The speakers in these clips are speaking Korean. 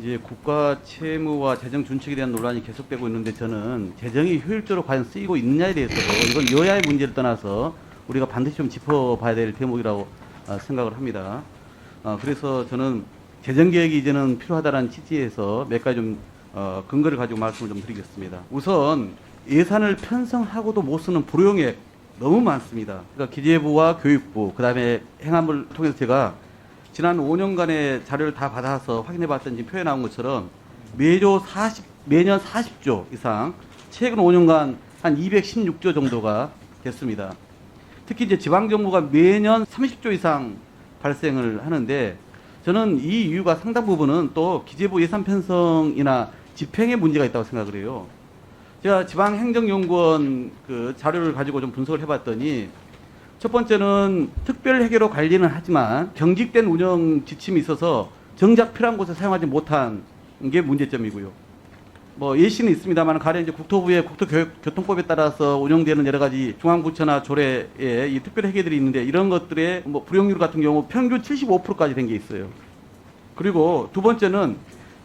이제 국가 채무와 재정 준칙에 대한 논란이 계속되고 있는데 저는 재정이 효율적으로 과연 쓰이고 있느냐에 대해서도 이건 여야의 문제를 떠나서 우리가 반드시 좀 짚어봐야 될 대목이라고 생각을 합니다. 그래서 저는 재정 개혁이 이제는 필요하다는 취지에서 몇 가지 좀 근거를 가지고 말씀을 좀 드리겠습니다. 우선 예산을 편성하고도 못 쓰는 불용액 너무 많습니다. 그러니까 기재부와 교육부, 그다음에 행안부를 통해서 제가 지난 5년간의 자료를 다 받아서 확인해 봤더니 지금 표에 나온 것처럼 매년 40조 이상, 최근 5년간 한 216조 정도가 됐습니다. 특히 이제 지방정부가 매년 30조 이상 발생을 하는데 저는 이 이유가 상당 부분은 또 기재부 예산 편성이나 집행에 문제가 있다고 생각을 해요. 제가 지방행정연구원 그 자료를 가지고 좀 분석을 해봤더니 첫 번째는 특별 회계로 관리는 하지만 경직된 운영 지침이 있어서 정작 필요한 곳에 사용하지 못한 게 문제점이고요. 뭐 예시는 있습니다만 가령 이제 국토부의 국토교통법에 따라서 운영되는 여러 가지 중앙부처나 조례에 이 특별 회계들이 있는데 이런 것들의 뭐 불용률 같은 경우 평균 75%까지 된 게 있어요. 그리고 두 번째는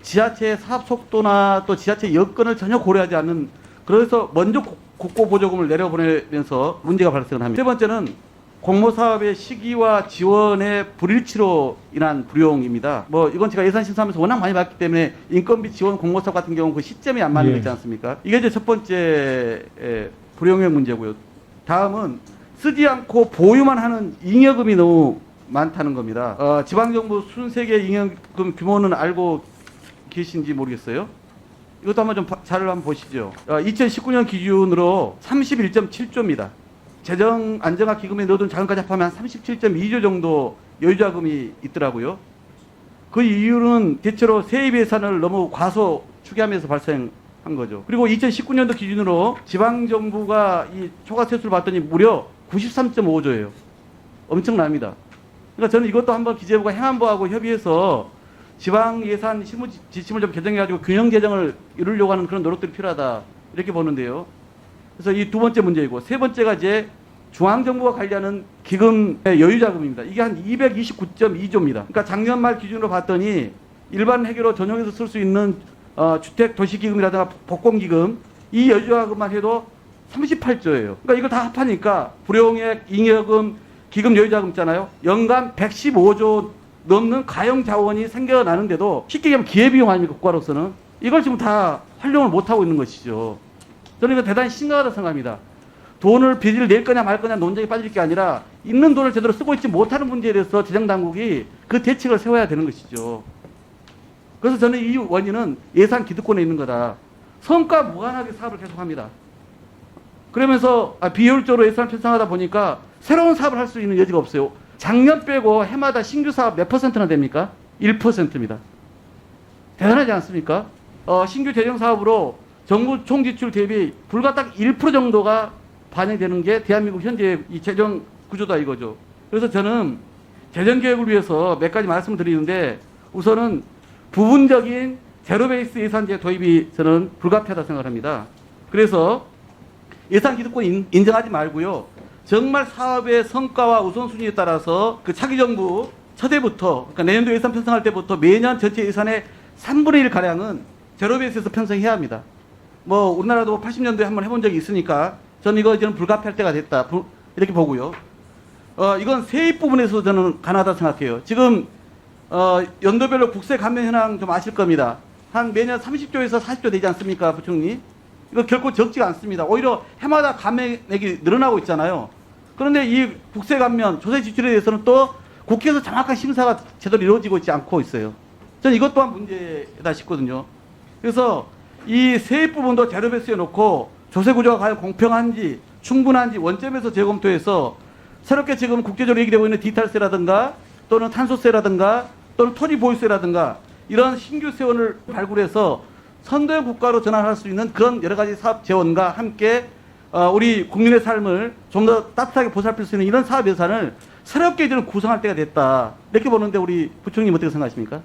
지자체의 사업 속도나 또 지자체 여건을 전혀 고려하지 않는, 그래서 먼저 국고보조금을 내려보내면서 문제가 발생을 합니다. 세 번째는 공모사업의 시기와 지원의 불일치로 인한 불용입니다. 뭐 이건 제가 예산심사하면서 워낙 많이 봤기 때문에 인건비 지원 공모사업 같은 경우는 그 시점이 안 맞는 거 있지 않습니까? 이게 이제 첫 번째 불용의 문제고요. 다음은 쓰지 않고 보유만 하는 잉여금이 너무 많다는 겁니다. 지방정부 순세계 잉여금 규모는 알고 계신지 모르겠어요. 이것도 한번 좀 자료를 한번 보시죠. 2019년 기준으로 31.7조입니다. 재정 안정화 기금에 넣어둔 자금까지 합하면 37.2조 정도 여유자금이 있더라고요. 그 이유는 대체로 세입 예산을 너무 과소 추계하면서 발생한 거죠. 그리고 2019년도 기준으로 지방정부가 이 초과세수를 봤더니 무려 93.5조예요. 엄청납니다. 그러니까 저는 이것도 한번 기재부가 행안부하고 협의해서 지방 예산 실무 지침을 좀 개정해가지고 균형 재정을 이루려고 하는 그런 노력들이 필요하다 이렇게 보는데요. 그래서 이 두 번째 문제이고, 세 번째가 이제 중앙정부가 관리하는 기금의 여유자금입니다. 이게 한 229.2조입니다. 그러니까 작년 말 기준으로 봤더니 일반 회계로 전용해서 쓸 수 있는 주택도시기금이라든가 복권기금, 이 여유자금만 해도 38조예요. 그러니까 이걸 다 합하니까 불용액, 잉여금, 기금 여유자금 있잖아요. 연간 115조 넘는 가용 자원이 생겨나는데도 쉽게 얘기하면 기회비용 아닙니까, 국가로서는. 이걸 지금 다 활용을 못하고 있는 것이죠. 저는 이거 대단히 심각하다고 생각합니다. 돈을 빚을 낼 거냐 말 거냐 논쟁에 빠질 게 아니라 있는 돈을 제대로 쓰고 있지 못하는 문제에 대해서 재정당국이 그 대책을 세워야 되는 것이죠. 그래서 저는 이 원인은 예산 기득권에 있는 거다. 성과 무관하게 사업을 계속합니다. 그러면서 비효율적으로 예산을 편성하다 보니까 새로운 사업을 할 수 있는 여지가 없어요. 작년 빼고 해마다 신규 사업 몇 퍼센트나 됩니까? 1%입니다. 대단하지 않습니까? 신규 재정 사업으로 정부 총 지출 대비 불과 딱 1% 정도가 반영되는 게 대한민국 현재 이 재정 구조다 이거죠. 그래서 저는 재정 개혁을 위해서 몇 가지 말씀을 드리는데, 우선은 부분적인 제로 베이스 예산제 도입이 저는 불가피하다 생각합니다. 그래서 예산 기득권 인정하지 말고요. 정말 사업의 성과와 우선순위에 따라서 그 차기 정부 첫 해부터, 그러니까 내년도 예산 편성할 때부터 매년 전체 예산의 3분의 1 가량은 제로 베이스에서 편성해야 합니다. 뭐 우리나라도 80년도에 한번 해본 적이 있으니까 저는 이거 이제는 불가피할 때가 됐다 이렇게 보고요. 이건 세입 부분에서 저는 가능하다 생각해요. 지금 연도별로 국세 감면 현황 좀 아실 겁니다. 한 매년 30조에서 40조 되지 않습니까, 부총리? 이거 결코 적지가 않습니다. 오히려 해마다 감액이 늘어나고 있잖아요. 그런데 이 국세 감면, 조세 지출에 대해서는 또 국회에서 정확한 심사가 제대로 이루어지고 있지 않고 있어요. 저는 이것 또한 문제다 싶거든요. 그래서 이 세입 부분도 제로베이스에 놓고 조세 구조가 과연 공평한지 충분한지 원점에서 재검토해서 새롭게 지금 국제적으로 얘기되고 있는 디지털세라든가 또는 탄소세라든가 또는 토지보유세라든가 이런 신규 세원을 발굴해서 선도형 국가로 전환할 수 있는 그런 여러 가지 사업 재원과 함께 우리 국민의 삶을 좀 더 따뜻하게 보살필 수 있는 이런 사업 예산을 새롭게 저는 구성할 때가 됐다 이렇게 보는데, 우리 부총리님 어떻게 생각하십니까?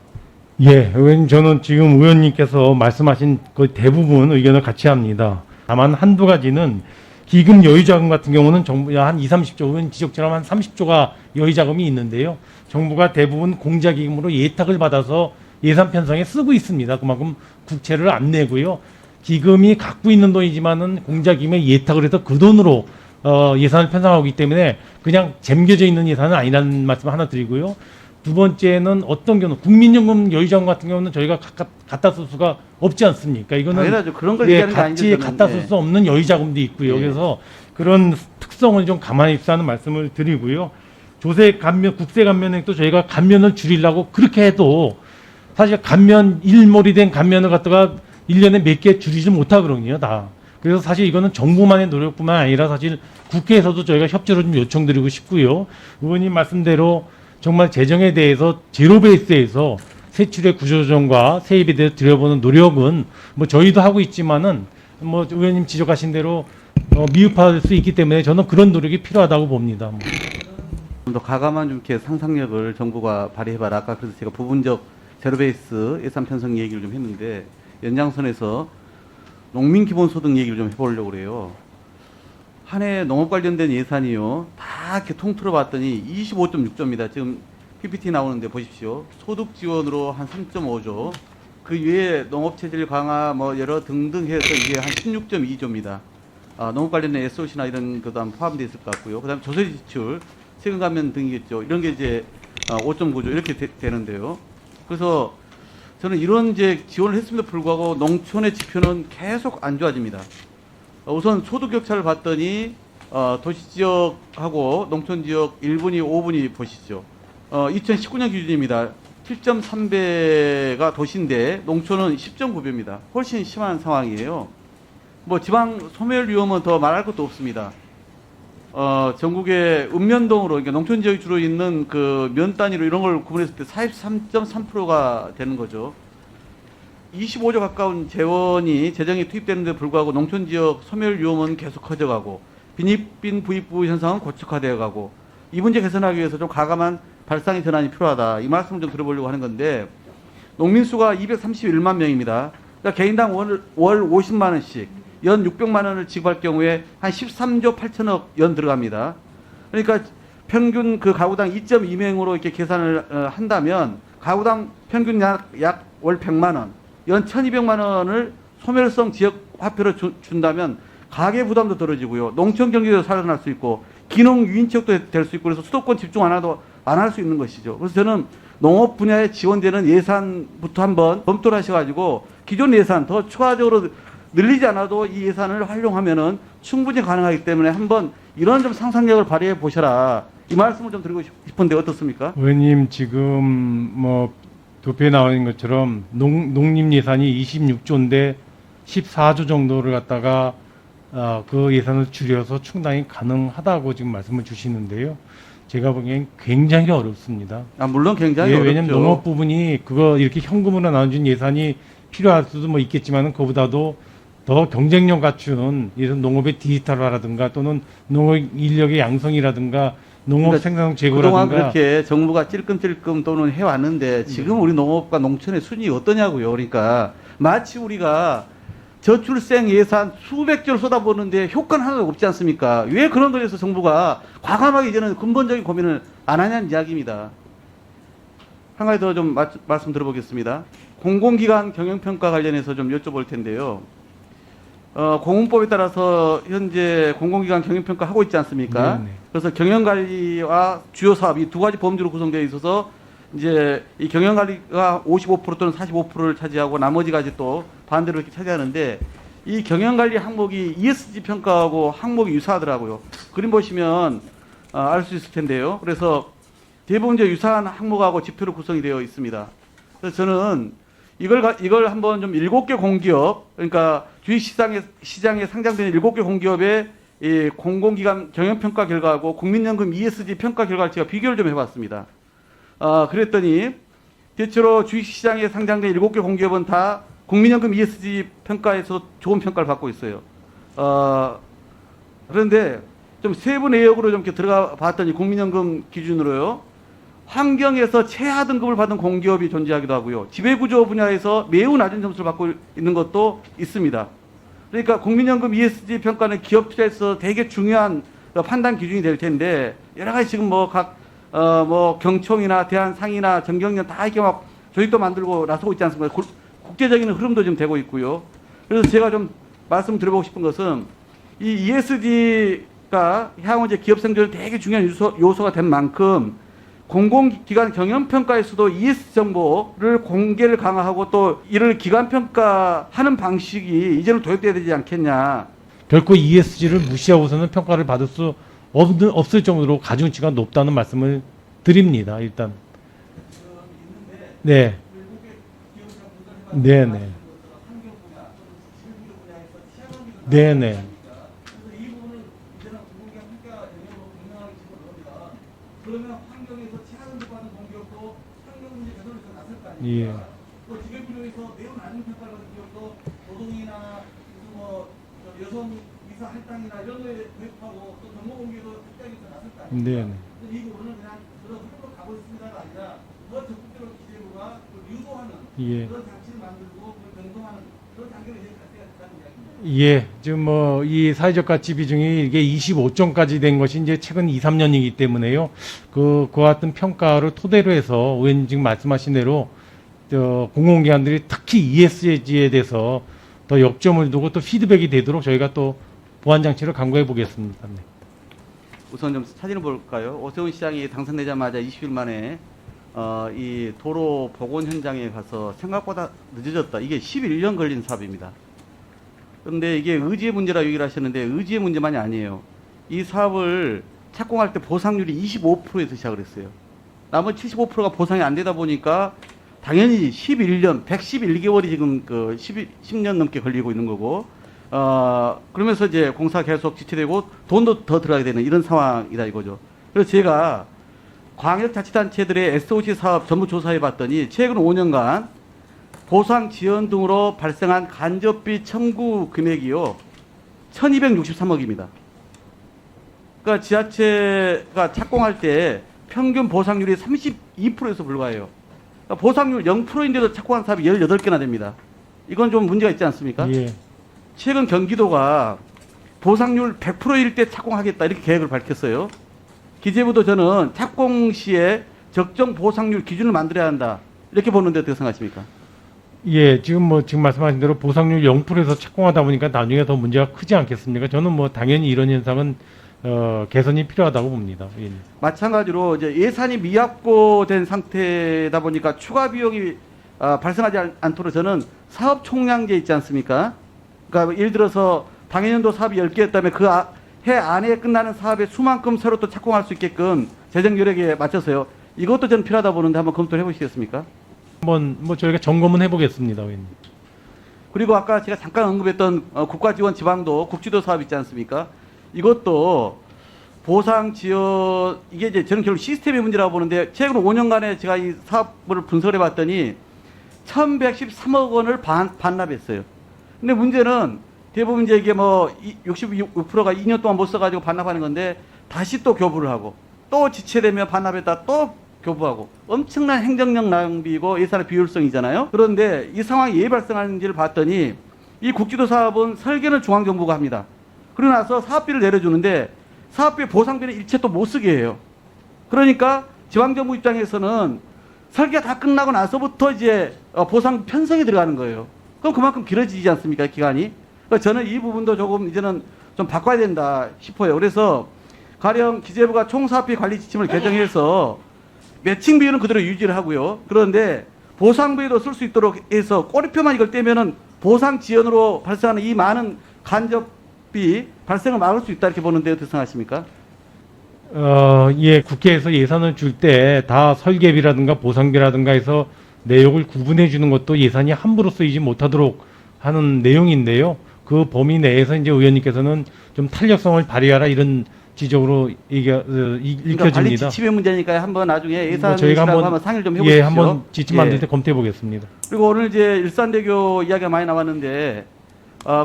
예, 의원님, 저는 지금 의원님께서 말씀하신 그 대부분 의견을 같이 합니다. 다만 한두 가지는 기금 여유자금 같은 경우는 정부가 한 20, 30조, 의원 지적처럼 한 30조가 여유자금이 있는데요. 정부가 대부분 공자기금으로 예탁을 받아서 예산 편성에 쓰고 있습니다. 그만큼 국채를 안 내고요. 기금이 갖고 있는 돈이지만은 공자기금에 예탁을 해서 그 돈으로 예산을 편성하고 있기 때문에 그냥 잼겨져 있는 예산은 아니라는 말씀 하나 드리고요. 두 번째는 어떤 경우 국민연금 여유자금 같은 경우는 저희가 갖다 쓸 수가 없지 않습니까? 이거는 당연하죠. 그런 걸 예, 얘기하는 게 아니죠. 같이 저는. 갖다 쓸 예. 수 없는 여유자금도 있고요. 예. 그래서 그런 특성을 좀 가만히 있다는 말씀을 드리고요. 조세 감면, 국세 감면액도 저희가 감면을 줄이려고 그렇게 해도 사실 감면, 일몰이 된 감면을 갖다가 1년에 몇 개 줄이지 못하거든요, 다. 그래서 사실 이거는 정부만의 노력뿐만 아니라 사실 국회에서도 저희가 협조를 좀 요청드리고 싶고요. 의원님 말씀대로 정말 재정에 대해서 제로 베이스에서 세출의 구조조정과 세입에 대해서 들여보는 노력은 뭐 저희도 하고 있지만은 뭐 의원님 지적하신 대로 미흡할 수 있기 때문에 저는 그런 노력이 필요하다고 봅니다. 좀 더 가감한 좀 이렇게 상상력을 정부가 발휘해봐라. 아까 그래서 제가 부분적 제로베이스 예산 편성 얘기를 좀 했는데 연장선에서 농민 기본소득 얘기를 좀 해보려고 그래요. 한 해 농업 관련된 예산이요. 다 이렇게 통틀어 봤더니 25.6조입니다. 지금 PPT 나오는데 보십시오. 소득 지원으로 한 3.5조. 그 외에 농업체질 강화 뭐 여러 등등 해서 이게 한 16.2조입니다. 농업 관련된 SOC나 이런 것도 한 포함되어 있을 것 같고요. 그 다음에 조세 지출, 세금 감면 등이겠죠. 이런 게 이제 5.9조 이렇게 되는데요. 그래서 저는 이런 이제 지원을 했음에도 불구하고 농촌의 지표는 계속 안 좋아집니다. 우선 소득 격차를 봤더니 도시 지역하고 농촌 지역 1분위, 5분위 보시죠. 2019년 기준입니다. 7.3배가 도시인데 농촌은 10.9배입니다. 훨씬 심한 상황이에요. 뭐 지방 소멸 위험은 더 말할 것도 없습니다. 전국의 읍면동으로, 그러니까 농촌 지역이 주로 있는 그 면 단위로 이런 걸 구분했을 때 43.3%가 되는 거죠. 25조 가까운 재정이 투입되는데 불구하고 농촌 지역 소멸 위험은 계속 커져가고 빈익빈 부익부 현상은 고착화되어 가고 이 문제 개선하기 위해서 좀 가감한 발상의 전환이 필요하다. 이 말씀을 좀 들어보려고 하는 건데 농민 수가 231만 명입니다. 그러니까 개인당 월 50만 원씩 연 600만 원을 지급할 경우에 한 13조 8천억 연 들어갑니다. 그러니까 평균 그 가구당 2.2명으로 이렇게 계산을 한다면 가구당 평균 약 월 100만 원, 연 1,200만 원을 소멸성 지역 화폐로 준다면 가계 부담도 덜어지고요. 농촌 경제도 살아날 수 있고 기농 유인책도 될 수 있고 그래서 수도권 집중 안 할 수 있는 것이죠. 그래서 저는 농업 분야에 지원되는 예산부터 한번 검토를 하셔가지고 기존 예산 더 추가적으로 늘리지 않아도 이 예산을 활용하면은 충분히 가능하기 때문에 한번 이런 좀 상상력을 발휘해 보셔라. 이 말씀을 좀 드리고 싶은데 어떻습니까? 의원님 지금 뭐 도표에 나와 있는 것처럼 농림 예산이 26조인데 14조 정도를 갖다가 그 예산을 줄여서 충당이 가능하다고 지금 말씀을 주시는데요. 제가 보기엔 굉장히 어렵습니다. 물론 굉장히 예, 어렵죠. 왜냐하면 농업 부분이 그거 이렇게 현금으로 나눠준 예산이 필요할 수도 뭐 있겠지만은 그보다도 더 경쟁력 갖추는 이런 농업의 디지털화라든가 또는 농업 인력의 양성이라든가 농업 그러니까 생산 그동안 재고라든가 그렇게 정부가 찔끔찔끔 또는 해왔는데 지금 우리 농업과 농촌의 순위 어떠냐고요. 그러니까 마치 우리가 저출생 예산 수백 조를 쏟아부었는데 효과는 하나도 없지 않습니까? 왜 그런 거에 대해서 정부가 과감하게 이제는 근본적인 고민을 안 하냐는 이야기입니다. 한 가지 더 좀 말씀 들어보겠습니다. 공공기관 경영평가 관련해서 좀 여쭤볼 텐데요. 공문법에 따라서 현재 공공기관 경영평가 하고 있지 않습니까? 네네. 그래서 경영관리와 주요 사업 이 두 가지 범주로 구성되어 있어서 이제 이 경영관리가 55% 또는 45%를 차지하고 나머지까지 또 반대로 이렇게 차지하는데 이 경영관리 항목이 ESG 평가하고 항목이 유사하더라고요. 그림 보시면 알 수 있을 텐데요. 그래서 대부분 이제 유사한 항목하고 지표로 구성이 되어 있습니다. 그래서 저는 이걸 한번 좀 7개 공기업, 그러니까 주식시장에 상장되는 7개 공기업의 이 공공기관 경영평가 결과하고 국민연금 ESG 평가 결과를 제가 비교를 좀 해봤습니다. 그랬더니 대체로 주식시장에 상장된 7개 공기업은 다 국민연금 ESG 평가에서 좋은 평가를 받고 있어요. 그런데 좀 세부 내역으로 좀 이렇게 들어가 봤더니 국민연금 기준으로요. 환경에서 최하 등급을 받은 공기업이 존재하기도 하고요. 지배구조 분야에서 매우 낮은 점수를 받고 있는 것도 있습니다. 그러니까 국민연금 ESG 평가는 기업 투자에서 되게 중요한 판단 기준이 될 텐데 여러 가지 지금 뭐 경총이나 대한상이나 정경련 다 이렇게 막 조직도 만들고 나서고 있지 않습니까? 국제적인 흐름도 지금 되고 있고요. 그래서 제가 좀 말씀드려보고 싶은 것은 이 ESG가 향후 이제 기업 생존에 되게 중요한 요소가 된 만큼 공공기관 경영평가에서도 ESG 정보를 공개를 강화하고 또 이를 기관평가하는 방식이 이제는 도입돼야 되지 않겠냐. 결코 ESG를 무시하고서는 평가를 받을 수 없을 정도로 가중치가 높다는 말씀을 드립니다. 일단. 네. 네네. 네네. 그러면 환경에서 최하위 받는 공기업도 환경 문제 개선을 나설 거 아닙니까? 예. 또 지배구조에서 매우 낮은 평가를 받는 기업도 노동이나 무슨 뭐 여성 이사 할당이나 이런 거에 도입하고 또 정보공개도 특별히서 나설 거 아닙니까? 네네. 이 부분은 그냥 그런 흐름으로 가고 있습니다가 아니라 더 적극적으로 기재부가 유도하는 예. 그런 장치를 만들고 그걸 변동하는 그런 단계로 이제 갈 때가 됐다는 이야기입니다. 예, 지금 뭐 이 사회적 가치 비중이 이게 25점까지 된 것이 이제 최근 2, 3년이기 때문에요. 그와 같은 평가를 토대로 해서 의원님 지금 말씀하신 대로 공공기관들이 특히 ESG에 대해서 더 역점을 두고 또 피드백이 되도록 저희가 또 보완 장치를 강구해 보겠습니다. 네. 우선 좀 사진을 볼까요? 오세훈 시장이 당선되자마자 20일 만에 이 도로 복원 현장에 가서 생각보다 늦어졌다. 이게 11년 걸린 사업입니다. 그런데 이게 의지의 문제라 얘기를 하셨는데 의지의 문제만이 아니에요. 이 사업을 착공할 때 보상률이 25%에서 시작을 했어요. 나머지 75%가 보상이 안 되다 보니까 당연히 11년, 111개월이 지금 10년 넘게 걸리고 있는 거고, 그러면서 이제 공사 계속 지체되고 돈도 더 들어가게 되는 이런 상황이다 이거죠. 그래서 제가 광역자치단체들의 SOC 사업 전부 조사해 봤더니 최근 5년간 보상 지연 등으로 발생한 간접비 청구 금액이요 1263억입니다. 그러니까 지자체가 착공할 때 평균 보상률이 32%에서 불과해요. 그러니까 보상률 0%인데도 착공한 사업이 18개나 됩니다. 이건 좀 문제가 있지 않습니까? 예. 최근 경기도가 보상률 100%일 때 착공하겠다 이렇게 계획을 밝혔어요. 기재부도 저는 착공 시에 적정 보상률 기준을 만들어야 한다 이렇게 보는데 어떻게 생각하십니까? 예, 지금 말씀하신 대로 보상률 0%에서 착공하다 보니까 나중에 더 문제가 크지 않겠습니까? 저는 뭐 당연히 이런 현상은 개선이 필요하다고 봅니다. 예. 마찬가지로 이제 예산이 미확보된 상태다 보니까 추가 비용이 발생하지 않도록 저는 사업 총량제 있지 않습니까? 그러니까 예를 들어서 당해년도 사업이 10개였다면 그 해 안에 끝나는 사업의 수만큼 새로 또 착공할 수 있게끔 재정 요력에 맞춰서요. 이것도 저는 필요하다 보는데 한번 검토를 해보시겠습니까? 한번 저희가 점검은 해보겠습니다, 의원님. 그리고 아까 제가 잠깐 언급했던 국가지원 지방도 국지도 사업 있지 않습니까? 이것도 보상 지원 이게 이제 저는 결국 시스템의 문제라고 보는데 최근 5년간에 제가 이 사업을 분석을 해봤더니 1,113억 원을 반납했어요. 근데 문제는 대부분 이제 이게 뭐 66%가 2년 동안 못 써가지고 반납하는 건데 다시 또 교부를 하고 또 지체되면 반납했다 또 교부하고 엄청난 행정력 낭비고 예산의 비효율성이잖아요. 그런데 이 상황이 왜 발생하는지를 봤더니 이 국지도 사업은 설계는 중앙정부가 합니다. 그러고 나서 사업비를 내려주는데 사업비 보상비는 일체 또 못 쓰게 해요. 그러니까 지방정부 입장에서는 설계가 다 끝나고 나서부터 이제 보상 편성이 들어가는 거예요. 그럼 그만큼 길어지지 않습니까, 기간이? 그러니까 저는 이 부분도 조금 이제는 좀 바꿔야 된다 싶어요. 그래서 가령 기재부가 총사업비 관리 지침을 개정해서 매칭 비율은 그대로 유지를 하고요. 그런데 보상비도 쓸 수 있도록 해서 꼬리표만 이걸 떼면은 보상 지연으로 발생하는 이 많은 간접비 발생을 막을 수 있다 이렇게 보는데 어떻게 생각하십니까? 예, 국회에서 예산을 줄 때 다 설계비라든가 보상비라든가 해서 내용을 구분해 주는 것도 예산이 함부로 쓰이지 못하도록 하는 내용인데요. 그 범위 내에서 이제 의원님께서는 좀 탄력성을 발휘하라 이런 지적으로 읽혀집니다. 그러니까 관리 지침의 문제니까 한번 나중에 예산 저희가 한번 상의를 좀 해보십시오. 예, 한번 지침 만들 때 검토해 보겠습니다. 그리고 오늘 이제 일산대교 이야기가 많이 나왔는데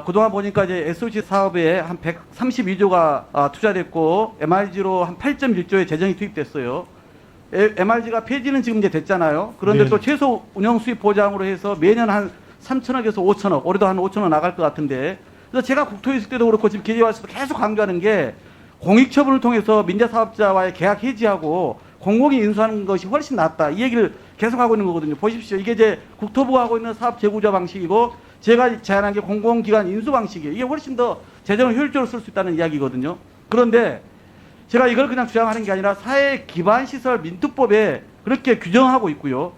그동안 보니까 이제 SOC 사업에 한 132조가 투자됐고 MRG로 한 8.1조의 재정이 투입됐어요. MRG가 폐지는 지금 이제 됐잖아요. 그런데 네. 또 최소 운영 수입 보장으로 해서 매년 한 3천억에서 5천억, 올해도 한 5천억 나갈 것 같은데. 그래서 제가 국토에 있을 때도 그렇고 지금 기재와서도 계속 강조하는 게 공익처분을 통해서 민자사업자와의 계약 해지하고 공공이 인수하는 것이 훨씬 낫다. 이 얘기를 계속하고 있는 거거든요. 보십시오. 이게 이제 국토부가 하고 있는 사업 재구조 방식이고 제가 제안한 게 공공기관 인수 방식이에요. 이게 훨씬 더 재정을 효율적으로 쓸 수 있다는 이야기거든요. 그런데 제가 이걸 그냥 주장하는 게 아니라 사회 기반 시설 민투법에 그렇게 규정하고 있고요.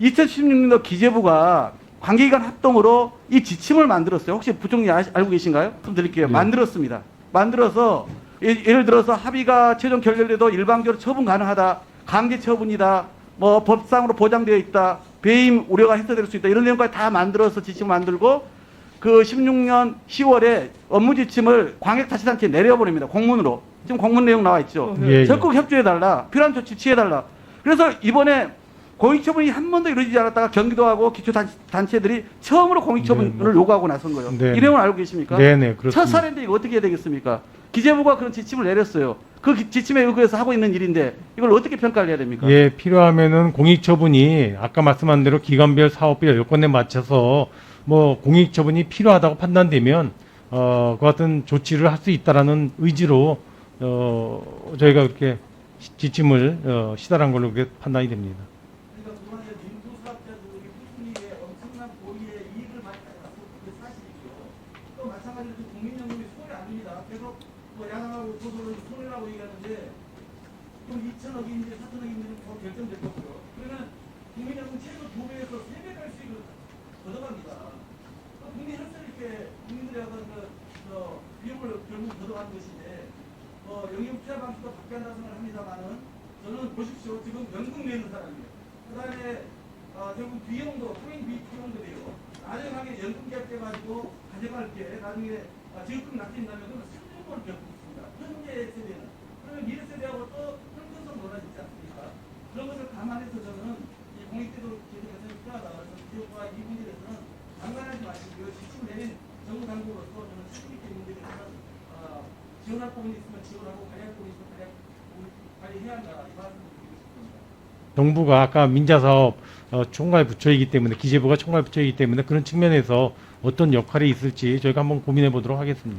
2016년도 기재부가 관계기관 합동으로 이 지침을 만들었어요. 혹시 부총리 알고 계신가요? 좀 드릴게요. 네. 만들었습니다. 만들어서 예를 들어서 합의가 최종 결렬돼도 일방적으로 처분 가능하다. 강제 처분이다. 뭐 법상으로 보장되어 있다. 배임 우려가 해소될 수 있다. 이런 내용까지 다 만들어서 지침을 만들고 그 16년 10월에 업무 지침을 광역자치단체에 내려버립니다. 공문으로. 지금 공문 내용 나와 있죠. 예, 예. 적극 협조해달라. 필요한 조치 취해달라. 그래서 이번에 공익처분이 한 번도 이루어지지 않았다가 경기도하고 기초단체들이 처음으로 공익처분을 요구하고 나선 거예요. 네. 이 내용을 알고 계십니까? 네네, 첫 그렇습니다. 사례인데 이거 어떻게 해야 되겠습니까? 기재부가 그런 지침을 내렸어요. 그 지침에 의거해서 하고 있는 일인데 이걸 어떻게 평가를 해야 됩니까? 예, 필요하면은 공익처분이 아까 말씀한 대로 기관별 사업별 여건에 맞춰서 뭐 공익처분이 필요하다고 판단되면 그 같은 조치를 할 수 있다라는 의지로 저희가 그렇게 지침을 시달한 걸로 그렇게 판단이 됩니다. 그러니까 그동안에 민부 사업자들이 후순위에 엄청난 고의의 이익을 많이 가져갔고 그게 사실이고요. 또 마찬가지로 국민연금이 손이 아닙니다. 계속 뭐 야당하고 고소를 손해라고 얘기하는데 그럼 2천억인지 4천억인지는 더 결정될 거고요. 그러면 국민연금 최소 2배에서 3배갈 수익을 걷어갑니다. 국민 혈세를 이렇게 국민들이 하던 비용을 결국 걷어가는 것인데 영역 투자 방식도 바뀌어야 한다고 생각을 합니다만은 저는 보십시오. 지금 연금 내는 사람이에요. 그 다음에 결국 비용도, 통행 비용도 돼요. 나중에 연금 계약돼가지고 가져갈 게 나중에 지급금 낚인다면 그건 3년권을 겪고 있습니다. 현재 세대는. 그러면 미래 세대하고 또 형평성 논란이 있지 않습니까? 그런 것을 감안해서 저는 이 공익제도 제도 개선이 필요하다. 그래서 기업과 이 문제에 대해서는 장관하지 마시고요. 지침을 내린 정부 당국으로서 저는 책임있게 이 문제에 대해서는 지원할 부분이 있으면 지원하고 관리할 부분이 있으면 관리해야 한다. 이 말씀을 드리고 싶습니다. 정부가 아까 민자사업 총괄 부처이기 때문에 기재부가 총괄 부처이기 때문에 그런 측면에서 어떤 역할이 있을지 저희가 한번 고민해 보도록 하겠습니다.